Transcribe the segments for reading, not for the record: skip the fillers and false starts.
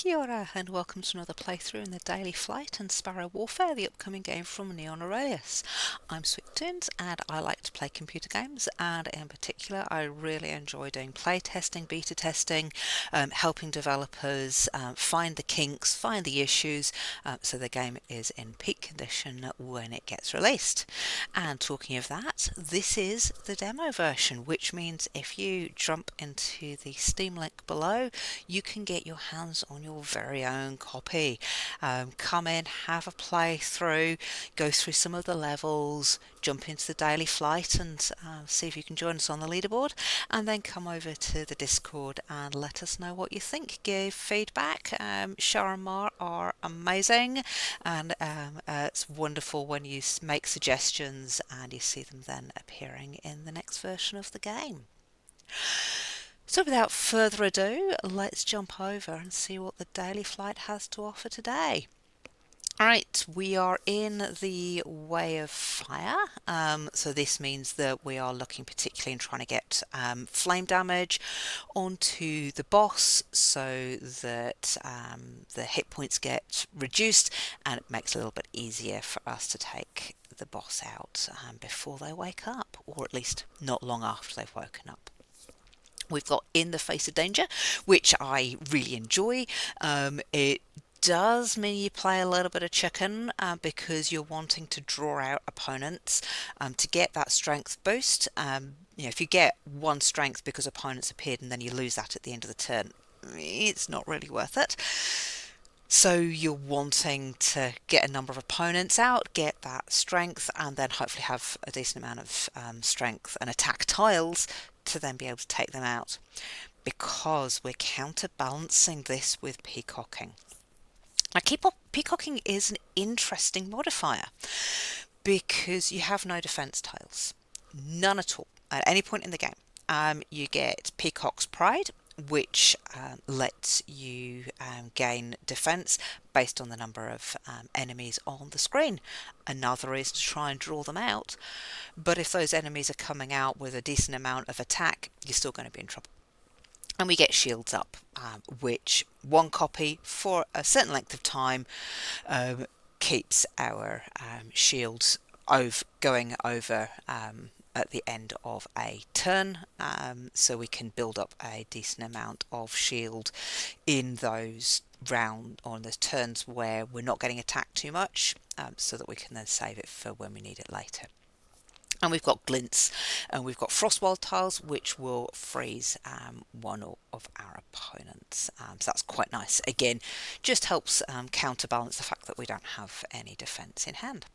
Kia ora and welcome to another playthrough in the Daily Flight and Sparrow Warfare, the upcoming game from Neon Aurelius. I'm Sweet Tunes and I like to play computer games, and in particular I really enjoy doing play testing, beta testing, helping developers find the kinks, find the issues, so the game is in peak condition when it gets released. And talking of that, this is the demo version, which means if you jump into the Steam link below, you can get your hands on your very own copy. Come in, have a play through, go through some of the levels, jump into the daily flight and see if you can join us on the leaderboard, and then come over to the Discord and let us know what you think. Give feedback. Shara and Mar are amazing, and it's wonderful when you make suggestions and you see them then appearing in the next version of the game. So without further ado, let's jump over and see what the Daily Flight has to offer today. Alright, we are in the Way of Fire, so this means that we are looking particularly in trying to get flame damage onto the boss so that the hit points get reduced, and it makes it a little bit easier for us to take the boss out before they wake up, or at least not long after they've woken up. We've got In the Face of Danger, which I really enjoy. It does mean you play a little bit of chicken because you're wanting to draw out opponents to get that strength boost. If you get one strength because opponents appeared and then you lose that at the end of the turn, it's not really worth it. So you're wanting to get a number of opponents out, get that strength, and then hopefully have a decent amount of strength and attack tiles to then be able to take them out, because we're counterbalancing this with peacocking. Now, peacocking is an interesting modifier because you have no defense tiles, none at all at any point in the game. You get Peacock's Pride, which lets you gain defense based on the number of enemies on the screen. Another is to try and draw them out, but if those enemies are coming out with a decent amount of attack, you're still going to be in trouble. And we get Shields Up, which one copy for a certain length of time keeps our shields going over at the end of a turn, so we can build up a decent amount of shield in those those turns where we're not getting attacked too much, so that we can then save it for when we need it later. And we've got Glintz, and we've got Frostwild tiles, which will freeze one of our opponents. So that's quite nice. Again, just helps counterbalance the fact that we don't have any defense in hand.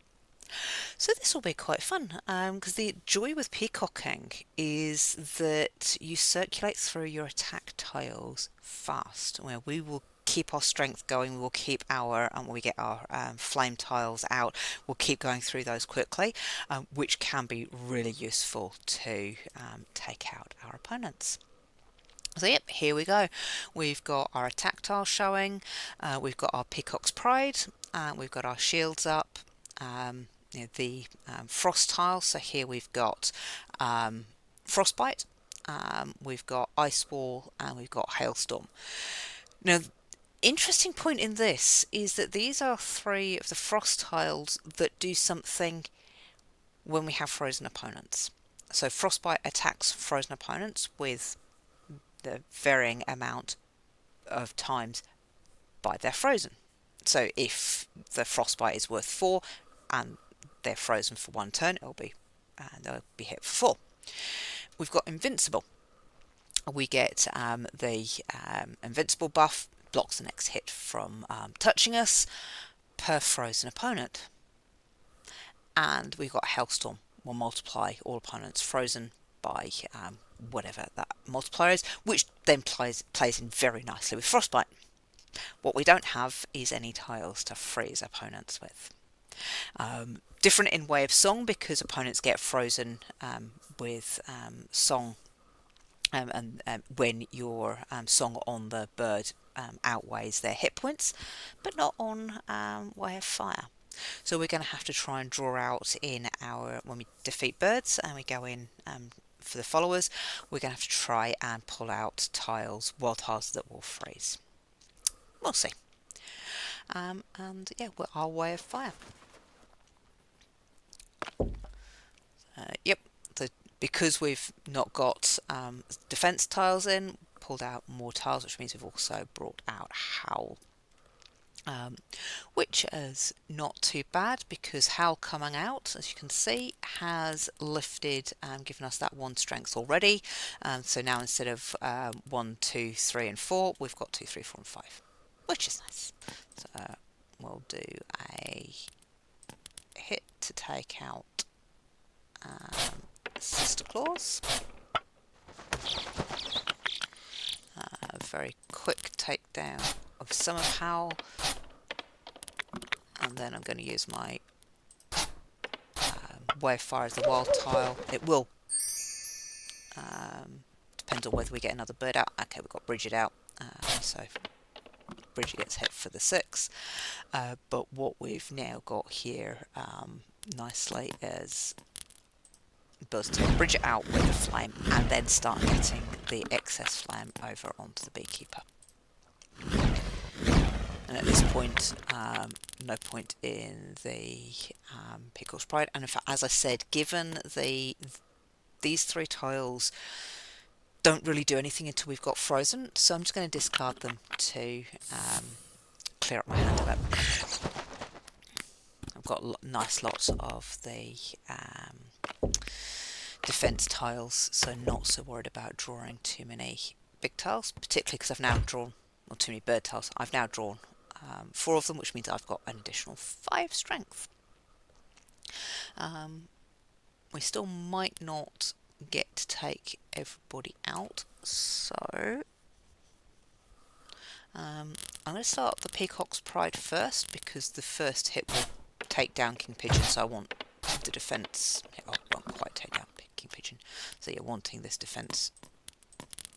So this will be quite fun, because the joy with peacocking is that you circulate through your attack tiles fast, where we will keep our strength going, we will keep when we get our flame tiles out, we'll keep going through those quickly, which can be really useful to take out our opponents. So yep, here we go. We've got our attack tile showing, we've got our Peacock's Pride, we've got our shields up, the frost tile. So here we've got Frostbite, we've got Ice Wall, and we've got Hailstorm. Now, interesting point in this is that these are three of the frost tiles that do something when we have frozen opponents. So Frostbite attacks frozen opponents with the varying amount of times by they're frozen. So if the Frostbite is worth 4 and they're frozen for 1 turn, they'll be hit for 4. We've got Invincible. We get the Invincible buff, blocks the next hit from touching us per frozen opponent. And we've got Hailstorm, will multiply all opponents frozen by whatever that multiplier is, which then plays in very nicely with Frostbite. What we don't have is any tiles to freeze opponents with. Different in Way of Song, because opponents get frozen with Song, and when your Song on the bird outweighs their hit points, but not on Way of Fire. So we're going to have to try and draw out when we defeat birds and we go in for the followers, we're going to have to try and pull out tiles, wild tiles that will freeze. We'll see. And yeah, we're our way of fire. Yep, because we've not got defense tiles in, pulled out more tiles, which means we've also brought out Howl. Which is not too bad because Howl coming out, as you can see, has lifted and given us that 1 strength already. So now instead of 1, 2, 3 and 4, we've got 2, 3, 4 and 5, which is nice. So we'll do a hit to take out Sister Claws. A very quick takedown of some of Howl. And then I'm going to use my Way of Fire as the wild tile. It will depend on whether we get another bird out. Okay, we've got Bridget out, so Bridget gets hit for the 6. But what we've now got here nicely is ability to take Bridget out with the flame and then start getting the excess flame over onto the beekeeper. And at this point, no point in the Peacock's Pride. And in fact, as I said, given these 3 tiles don't really do anything until we've got frozen, so I'm just going to discard them to clear up my hand a bit. I've got a nice lots of the defense tiles, so not so worried about drawing too many big tiles, particularly because I've now drawn, or too many bird tiles. I've now drawn 4 of them, which means I've got an additional 5 strength. We still might not get to take everybody out, so I'm going to start the Peacock's Pride first because the first hit will take down King Pigeon, so I want the defense. Oh, won't quite take down King Pigeon, so you're wanting this defense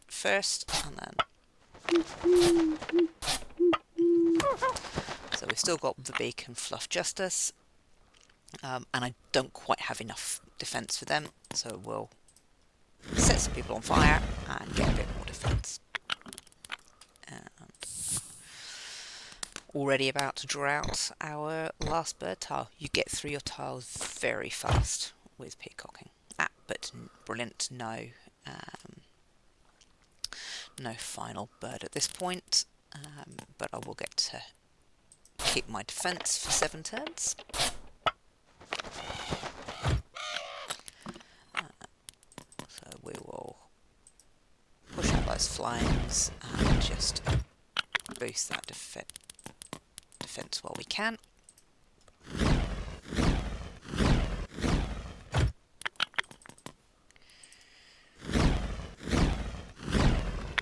first, and then so we've still got the Beacon Fluff Justice, and I don't quite have enough defense for them, so we'll set some people on fire and get a bit more defense. And already about to draw out our last bird tile. You get through your tiles very fast with peacocking. But brilliant, no final bird at this point, but I will get to keep my defense for 7 turns. So we will push out those flames and just boost that defense while we can.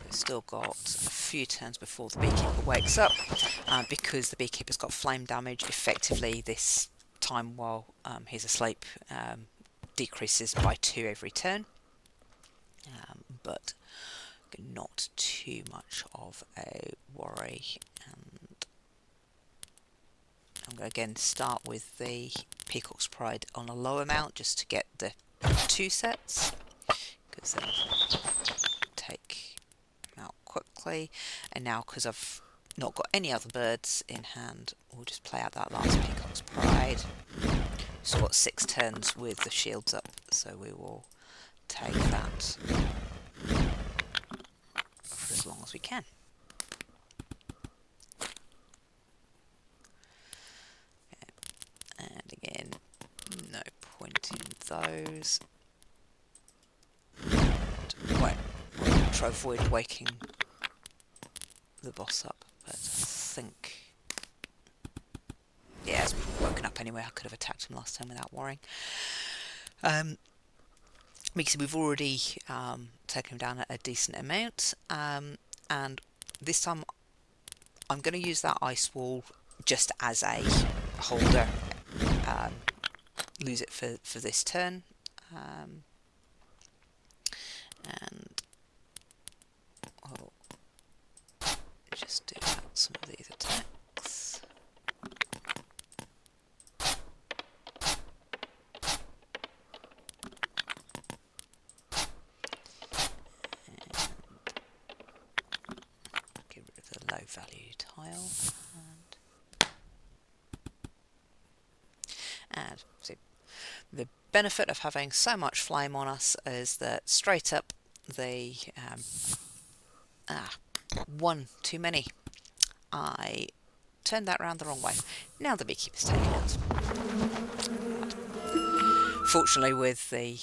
Still got a few turns before the beekeeper wakes up, because the beekeeper's got flame damage. Effectively, this time while he's asleep decreases by 2 every turn, but not too much of a worry. And I'm going to again start with the Peacock's Pride on a low amount just to get the 2 sets, because then take out quickly. And now, because I've not got any other birds in hand, we'll just play out that last Peacock's Pride. So got 6 turns with the shields up, so we will take that for as long as we can. And again, no point in those. And won't try to avoid waking the boss up, but I think, yeah, it's woken up anyway. I could have attacked him last time without worrying. Because we've already taken him down at a decent amount, and this time I'm going to use that ice wall just as a holder. Lose it for this turn, and I'll just do out some of these attacks. And get rid of the low value tile, and see, the benefit of having so much flame on us is that straight up the one too many. I turned that round the wrong way. Now the beekeeper's taken out. Fortunately, with the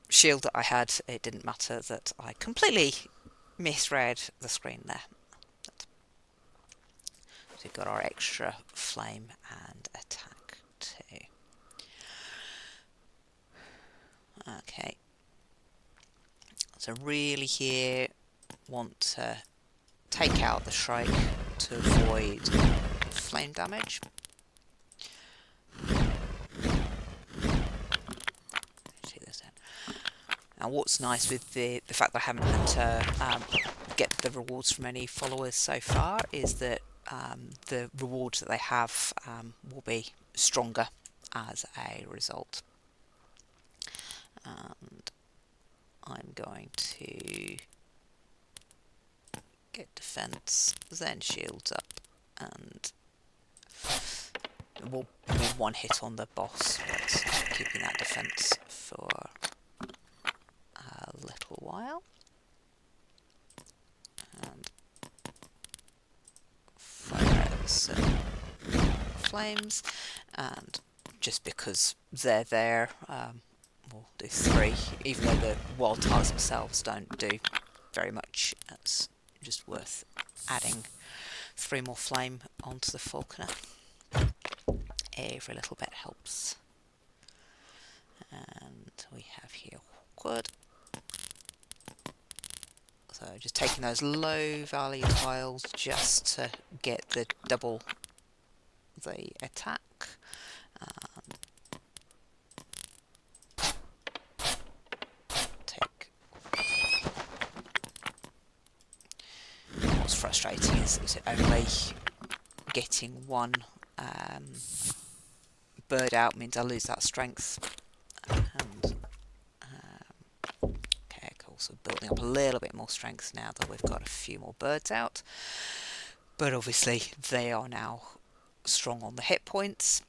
shield that I had, it didn't matter that I completely misread the screen there. So we've got our extra flame and attack too. Okay. So really here want to take out the Shrike to avoid flame damage. Now what's nice with the fact that I haven't had to get the rewards from any followers so far is that the rewards that they have will be stronger as a result. And I'm going to get defense, then shields up, and we'll need one hit on the boss, but keeping that defense for a little while. And fire out some flames, and just because they're there, we'll do 3, even though the wild tiles themselves don't do very much. It's just worth adding 3 more flame onto the falconer. Every little bit helps. And we have here awkward. So just taking those low value tiles just to get the double the attack. What's frustrating is only getting one bird out means I lose that strength. And okay, also building up a little bit more strength now that we've got a few more birds out. But obviously they are now strong on the hit points,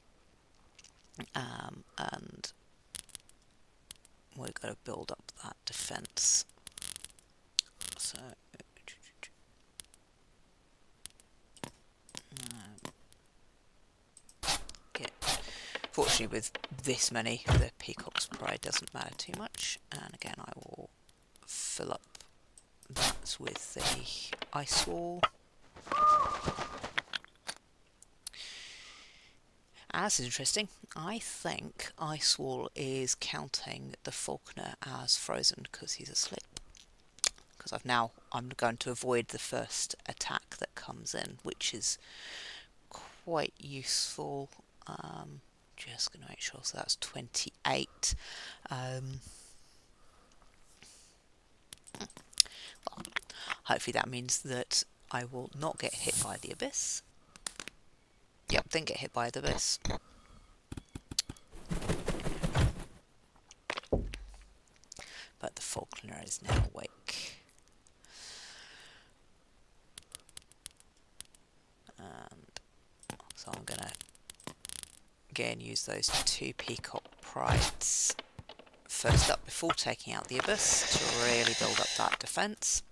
and we've got to build up that defense. So fortunately with this many, the Peacock's Pride doesn't matter too much. And again, I will fill up that with the ice wall. As interesting, I think ice wall is counting the falconer as frozen because he's asleep. Because I'm going to avoid the first attack that comes in, which is quite useful. Just going to make sure, so that's 28. Well, hopefully that means that I will not get hit by the abyss. Yep, didn't get hit by the abyss. But the falconer is now awake. And so I'm going to again use those 2 Peacock Prides first up before taking out the abyss to really build up that defense.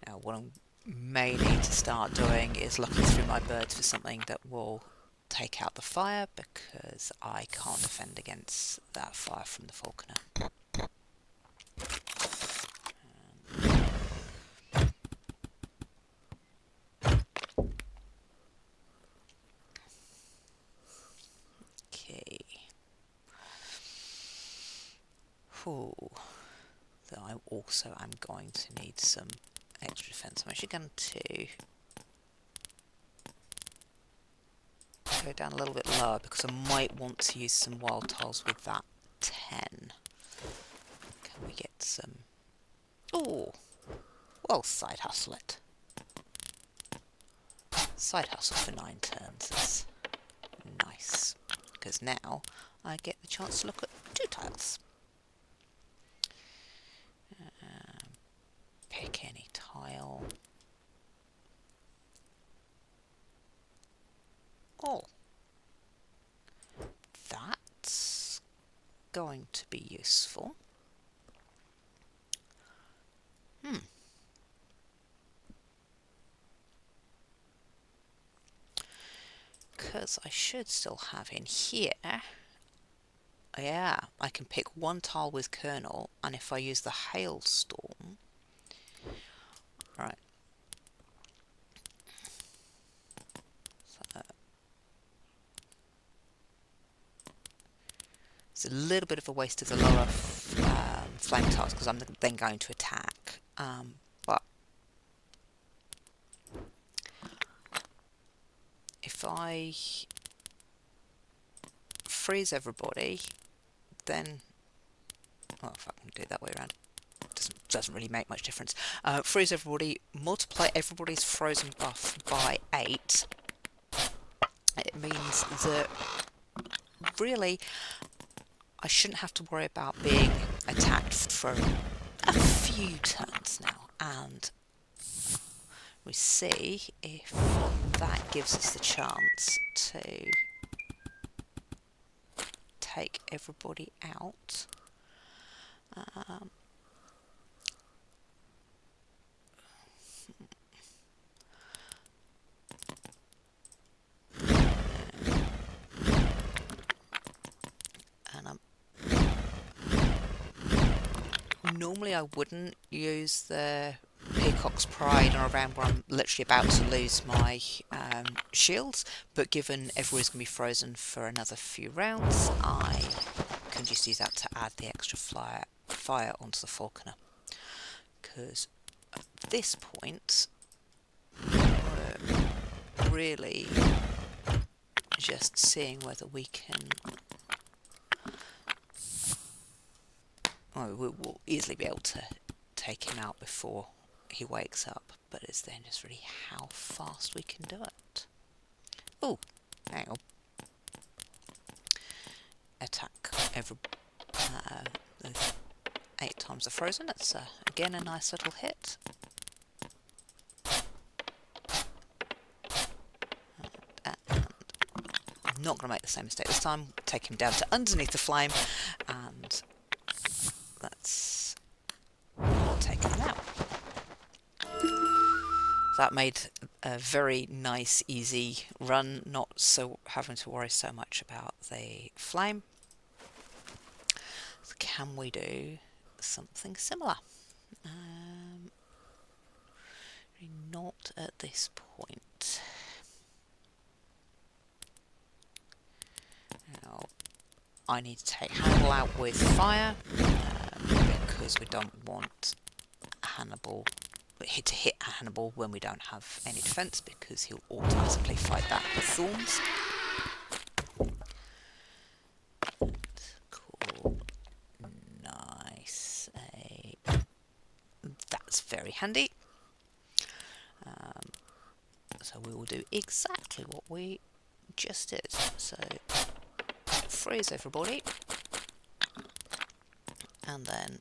Now what I may need to start doing is looking through my birds for something that will take out the fire, because I can't defend against that fire from the falconer. Okay. Ooh. Though I also am going to need some extra defense. I'm actually going to go down a little bit lower because I might want to use some wild tiles with that 10. Can we get some... Oh, well, side hustle it. Side hustle for 9 turns is nice. because now I get the chance to look at 2 tiles. Pick any tile. Oh, that's going to be useful. Because I should still have in here. Yeah, I can pick 1 tile with kernel, and if I use the hailstorm, right. So it's a little bit of a waste of the lower flank tiles because I'm then going to attack. But if I freeze everybody, then well, if I can do it that way around, doesn't really make much difference. Freeze everybody, multiply everybody's frozen buff by 8. It means that really I shouldn't have to worry about being attacked for a few turns now, and we see if that gives us the chance to take everybody out. And normally I wouldn't use the Peacock's Pride on a round where I'm literally about to lose my shields, but given everybody's going to be frozen for another few rounds, I can just use that to add the extra fire onto the falconer. Because at this point, we're really just seeing whether we can... Oh, we'll easily be able to take him out before he wakes up, but it's then just really how fast we can do it. Oh, hang on. Attack every 8 times the frozen. That's again a nice little hit. And I'm not going to make the same mistake this time. Take him down to underneath the flame, and let's take him out. That made a very nice, easy run, not so having to worry so much about the flame. So can we do something similar? Not at this point. Now, I need to take Hannibal out with fire because we don't want Hannibal to hit Hannibal when we don't have any defense, because he'll automatically fight that with thorns. Cool. Nice. That's very handy. So we will do exactly what we just did. So freeze everybody, and then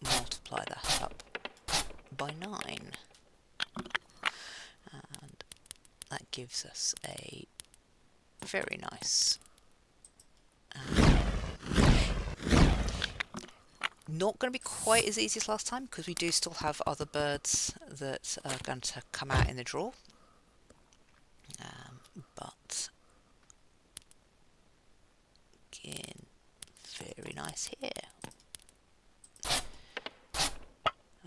multiply that up by 9, and that gives us a very nice not going to be quite as easy as last time, because we do still have other birds that are going to come out in the draw, but again, very nice here.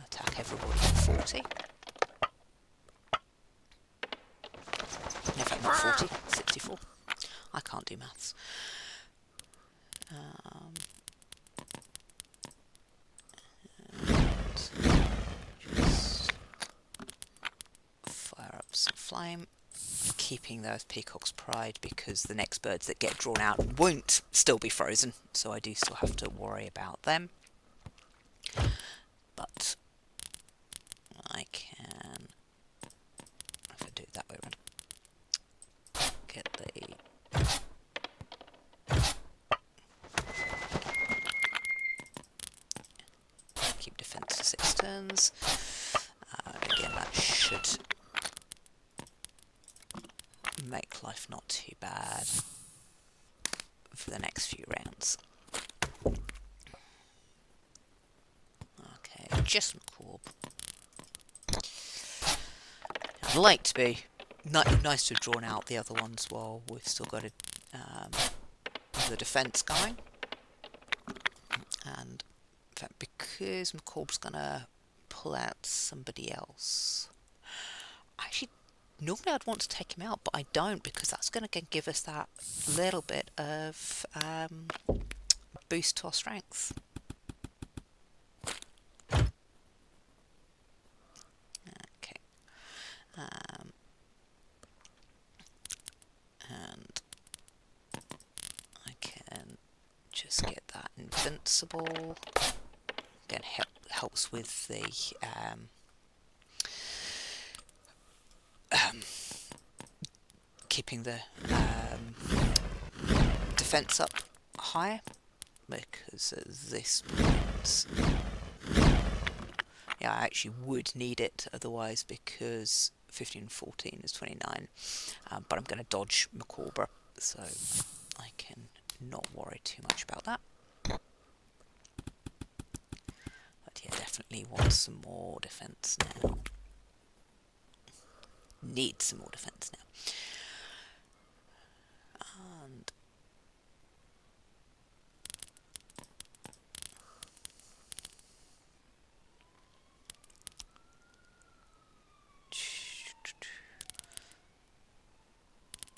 Attack everybody for 40. In fact, not 40, 64. I can't do maths. Just fire up some flame, keeping those Peacock's Pride, because the next birds that get drawn out won't still be frozen, so I do still have to worry about them. But I can, if I do it that way around, get the turns. Again, that should make life not too bad for the next few rounds. Okay, just McCorb. I'd like to be nice to have drawn out the other ones while we've still got the defence going. And in fact, because McCorb's gonna pull out somebody else, actually normally I'd want to take him out, but I don't, because that's going to give us that little bit of boost to our strength. Okay. And I can just get that invincible. Again, helps with the keeping the defense up higher, because at this point, yeah, I actually would need it otherwise, because 15 and 14 is 29, but I'm going to dodge Macabra, so I can not worry too much about that. But yeah, definitely want some more defense now. Need some more defense now. And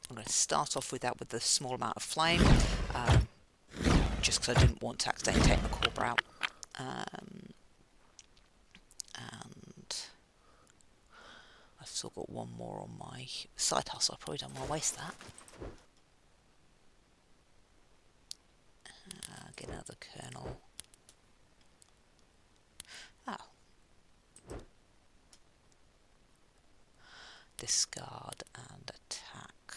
I'm going to start off with that with a small amount of flame, just because I didn't want to accidentally take my Macabra out. And I've still got one more on my side hustle. I probably don't want to waste that. Get another kernel. Oh. Discard and attack.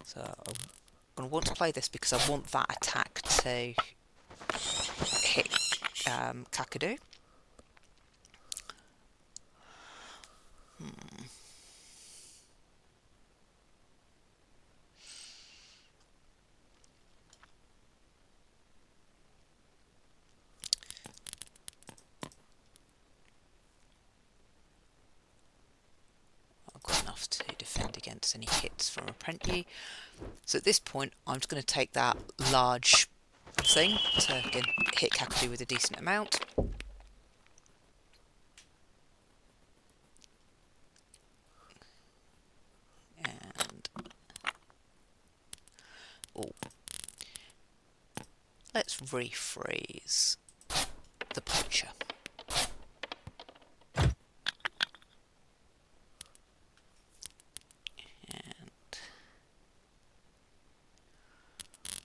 So I'm going to want to play this because I want that attack to hit Kakadu. I've got enough to defend against any hits from Apprentice. So at this point, I'm just going to take that large thing to again hit Kakadu with a decent amount. And let's refreeze the poacher.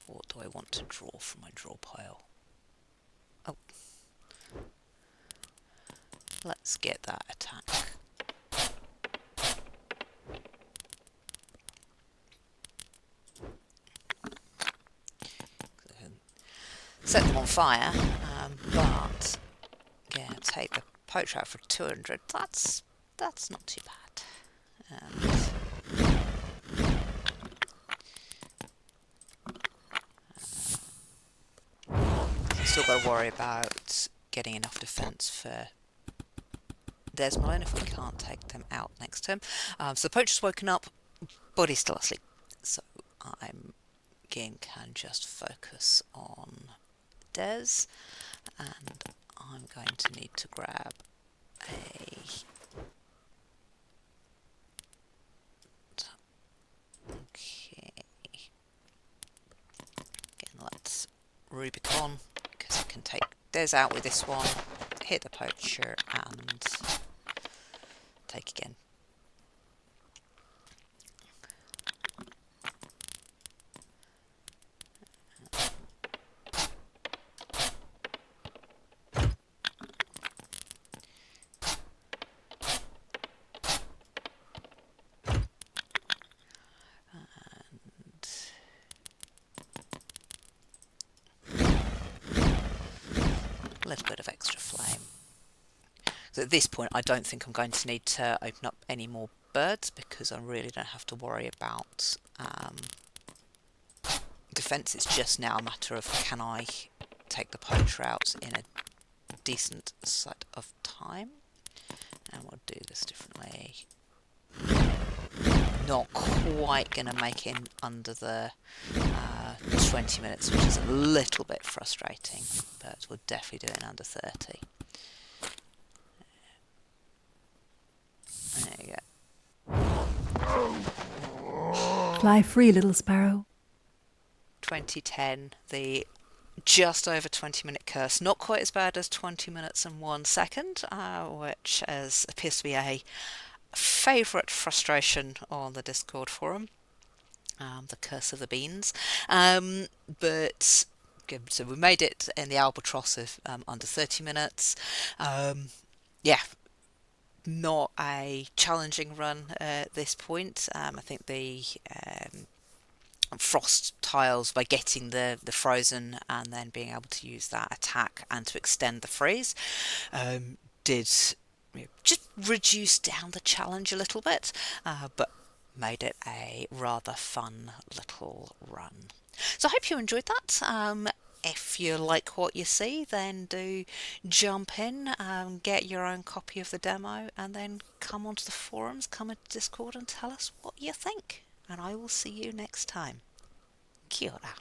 What do I want to draw from my draw pile? Oh, let's get that attack. Set them on fire, but yeah, take the poacher out for 200. That's not too bad. Still got to worry about getting enough defence for Desmond if we can't take them out next turn. So the poacher's woken up, but he's still asleep. So I'm again can just focus on Des, and I'm going to need to grab a again, let's Rubicon, because I can take Des out with this one, hit the poacher and take again. little bit of extra flame. So at this point I don't think I'm going to need to open up any more birds, because I really don't have to worry about defence. It's just now a matter of, can I take the poacher out in a decent sight of time? And we'll do this differently. Not quite going to make it in under the 20 minutes, which is a little bit frustrating, but we'll definitely do it in under 30. There you go. Fly free, little sparrow. 2010, the just over 20-minute curse. Not quite as bad as 20 minutes and 1 second, which appears to be a favourite frustration on the Discord forum. The curse of the beans. But so we made it in the albatross of under 30 minutes. Yeah, not a challenging run at this point. I think the frost tiles, by getting the frozen and then being able to use that attack and to extend the freeze, did just reduce down the challenge a little bit, but made it a rather fun little run. So I hope you enjoyed that. If you like what you see, then do jump in, get your own copy of the demo, and then come onto the forums, come into Discord and tell us what you think. And I will see you next time. Kia ora.